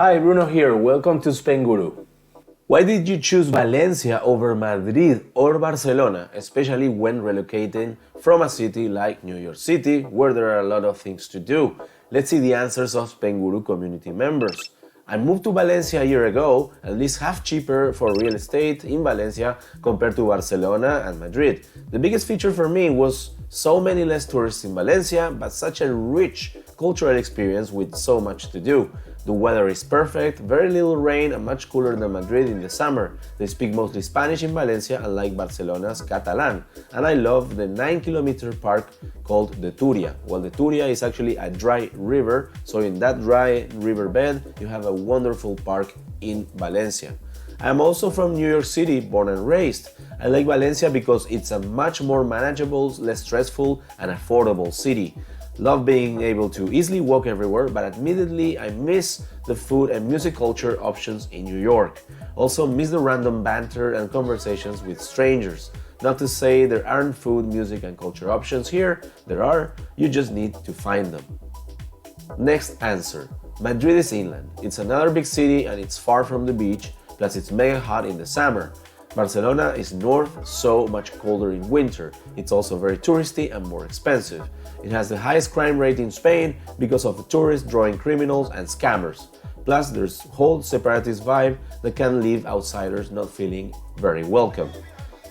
Hi, Bruno here. Welcome to Spainguru. Why did you choose Valencia over Madrid or Barcelona, especially when relocating from a city like New York City, where there are a lot of things to do? Let's see the answers of Spainguru community members. I moved to Valencia a year ago, at least half cheaper for real estate in Valencia compared to Barcelona and Madrid. The biggest feature for me was so many less tourists in Valencia, but such a rich cultural experience with so much to do. The weather is perfect, very little rain and much cooler than Madrid in the summer. They speak mostly Spanish in Valencia, unlike Barcelona's Catalan. And I love the 9-kilometer park called the Turia. Well, the Turia is actually a dry river, so in that dry riverbed you have a wonderful park in Valencia. I'm also from New York City, born and raised. I like Valencia because it's a much more manageable, less stressful and affordable city. Love being able to easily walk everywhere, but admittedly I miss the food and music culture options in New York. Also miss the random banter and conversations with strangers. Not to say there aren't food, music and culture options here, there are, you just need to find them. Next answer. Madrid is inland. It's another big city and it's far from the beach, plus it's mega hot in the summer. Barcelona is north, so much colder in winter. It's also very touristy and more expensive. It has the highest crime rate in Spain because of the tourists drawing criminals and scammers. Plus, there's whole separatist vibe that can leave outsiders not feeling very welcome.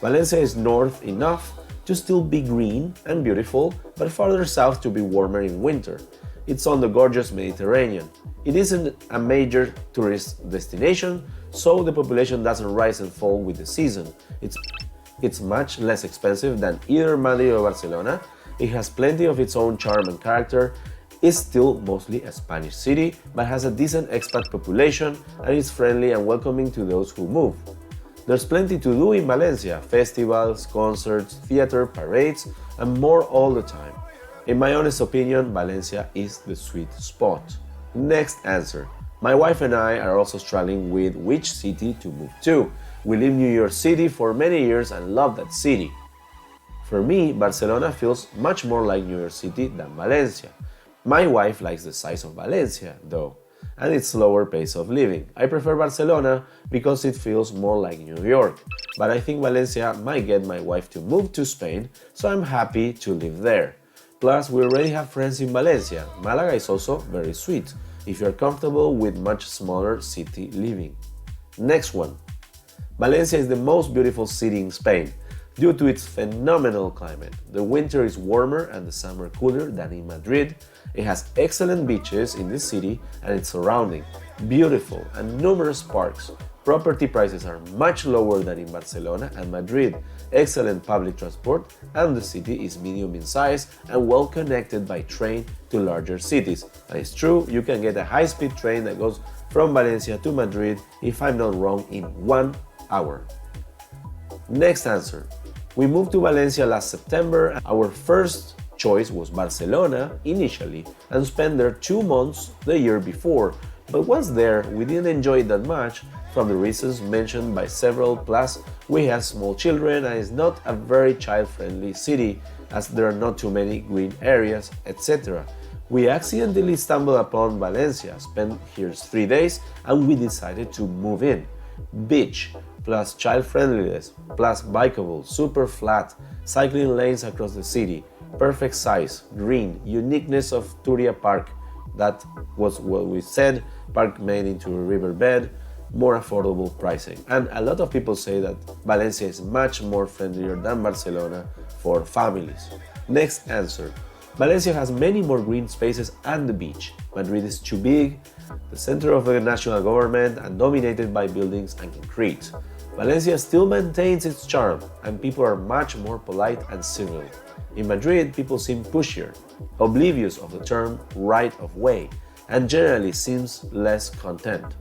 Valencia is north enough to still be green and beautiful, but farther south to be warmer in winter. It's on the gorgeous Mediterranean. It isn't a major tourist destination, so the population doesn't rise and fall with the season. It's much less expensive than either Madrid or Barcelona. It has plenty of its own charm and character. It's still mostly a Spanish city, but has a decent expat population and is friendly and welcoming to those who move. There's plenty to do in Valencia: festivals, concerts, theater, parades, and more all the time. In my honest opinion, Valencia is the sweet spot. Next answer. My wife and I are also struggling with which city to move to. We live in New York City for many years and love that city. For me, Barcelona feels much more like New York City than Valencia. My wife likes the size of Valencia, though, and its slower pace of living. I prefer Barcelona because it feels more like New York, but I think Valencia might get my wife to move to Spain, so I'm happy to live there. Plus, we already have friends in Valencia. Malaga is also very sweet, if you're comfortable with much smaller city living. Next one. Valencia is the most beautiful city in Spain due to its phenomenal climate. The winter is warmer and the summer cooler than in Madrid. It has excellent beaches in the city and its surrounding, beautiful and numerous parks. Property prices are much lower than in Barcelona and Madrid. Excellent public transport, and the city is medium in size and well connected by train to larger cities. And it's true, you can get a high-speed train that goes from Valencia to Madrid, if I'm not wrong, in 1 hour. Next answer. We moved to Valencia last September. Our first choice was Barcelona initially and spent there 2 months the year before. But once there, we didn't enjoy it that much from the reasons mentioned by several, plus we have small children and it's not a very child-friendly city as there are not too many green areas, etc. We accidentally stumbled upon Valencia, spent here 3 days, and we decided to move in. Beach, plus child-friendliness, plus bikeable, super flat, cycling lanes across the city, perfect size, green, uniqueness of Turia Park, that was what we said, park made into a riverbed, more affordable pricing. And a lot of people say that Valencia is much more friendlier than Barcelona for families. Next answer. Valencia has many more green spaces and the beach. Madrid is too big, the center of the national government, and dominated by buildings and concrete. Valencia still maintains its charm, and people are much more polite and civil. In Madrid, people seem pushier, oblivious of the term right of way, and generally seems less content.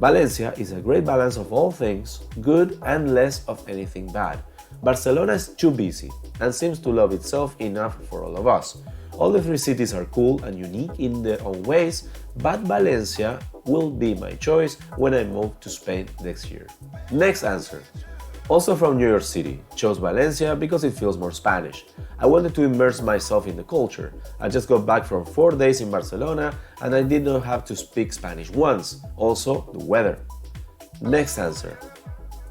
Valencia is a great balance of all things good and less of anything bad. Barcelona is too busy and seems to love itself enough for all of us. All the 3 cities are cool and unique in their own ways, but Valencia will be my choice when I move to Spain next year. Next answer. Also from New York City, chose Valencia because it feels more Spanish. I wanted to immerse myself in the culture. I just got back from 4 days in Barcelona and I did not have to speak Spanish once. Also, the weather. Next answer.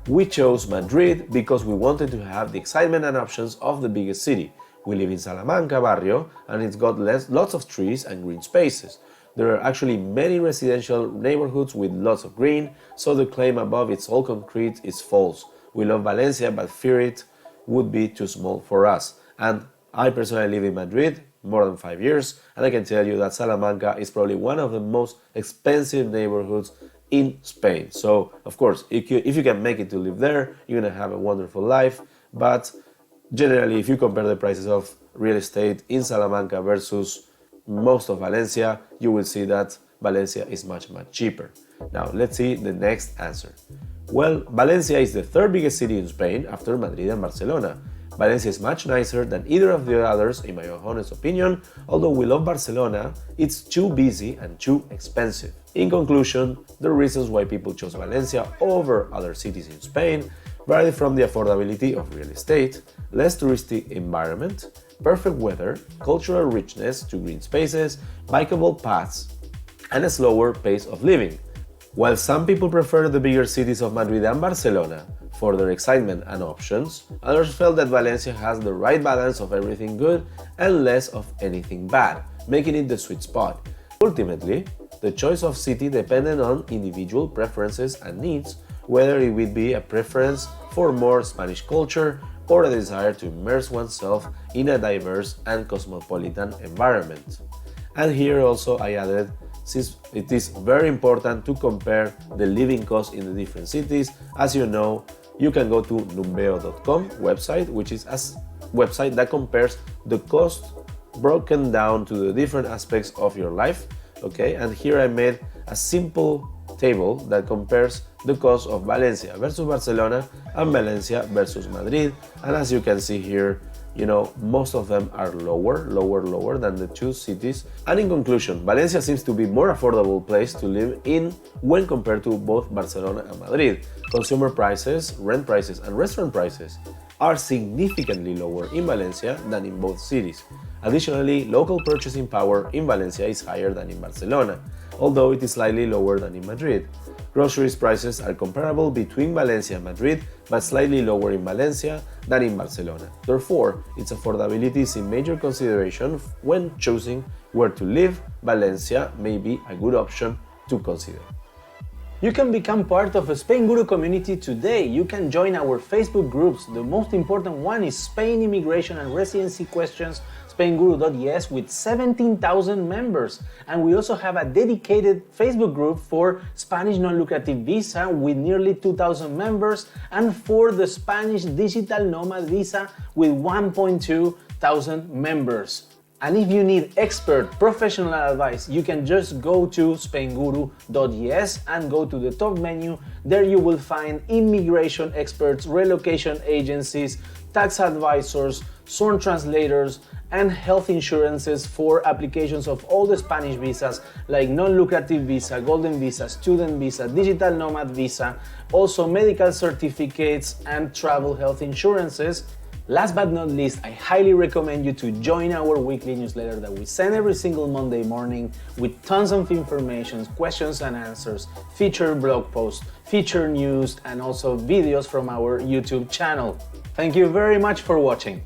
We chose Madrid because we wanted to have the excitement and options of the biggest city. We live in Salamanca barrio and it's got lots of trees and green spaces. There are actually many residential neighborhoods with lots of green, so the claim above it's all concrete is false. We love Valencia, but fear it would be too small for us. And I personally live in Madrid more than 5 years, and I can tell you that Salamanca is probably one of the most expensive neighborhoods in Spain. So, of course, if you can make it to live there, you're gonna have a wonderful life. But generally, if you compare the prices of real estate in Salamanca versus most of Valencia, you will see that Valencia is much cheaper. Now, let's see the next answer. Well, Valencia is the third biggest city in Spain after Madrid and Barcelona. Valencia is much nicer than either of the others, in my honest opinion. Although we love Barcelona, it's too busy and too expensive. In conclusion, the reasons why people chose Valencia over other cities in Spain vary from the affordability of real estate, less touristy environment, perfect weather, cultural richness to green spaces, bikeable paths, and a slower pace of living. While some people prefer the bigger cities of Madrid and Barcelona for their excitement and options, others felt that Valencia has the right balance of everything good and less of anything bad, making it the sweet spot. Ultimately, the choice of city depended on individual preferences and needs, whether it would be a preference for more Spanish culture or a desire to immerse oneself in a diverse and cosmopolitan environment. And here also I added, since it is very important to compare the living costs in the different cities. As you know, you can go to numbeo.com website, which is a website that compares the cost broken down to the different aspects of your life. Okay, and here I made a simple table that compares the cost of Valencia versus Barcelona and Valencia versus Madrid. And as you can see here, most of them are lower than the two cities. And in conclusion, Valencia seems to be a more affordable place to live in when compared to both Barcelona and Madrid. Consumer prices, rent prices, and restaurant prices are significantly lower in Valencia than in both cities. Additionally, local purchasing power in Valencia is higher than in Barcelona, although it is slightly lower than in Madrid. Groceries prices are comparable between Valencia and Madrid, but slightly lower in Valencia than in Barcelona. Therefore, its affordability is a major consideration when choosing where to live. Valencia may be a good option to consider. You can become part of a Spainguru community today. You can join our Facebook groups. The most important one is Spain Immigration and Residency Questions, Spainguru.es, with 17,000 members. And we also have a dedicated Facebook group for Spanish non-lucrative visa with nearly 2,000 members, and for the Spanish digital nomad visa with 1.2 thousand members. And if you need expert professional advice, you can just go to Spainguru.es and go to the top menu. There you will find immigration experts, relocation agencies, tax advisors, sworn translators, and health insurances for applications of all the Spanish visas like non-lucrative visa, golden visa, student visa, digital nomad visa, also medical certificates and travel health insurances. Last but not least, I highly recommend you to join our weekly newsletter that we send every single Monday morning with tons of information, questions and answers, featured blog posts, featured news, and also videos from our YouTube channel. Thank you very much for watching.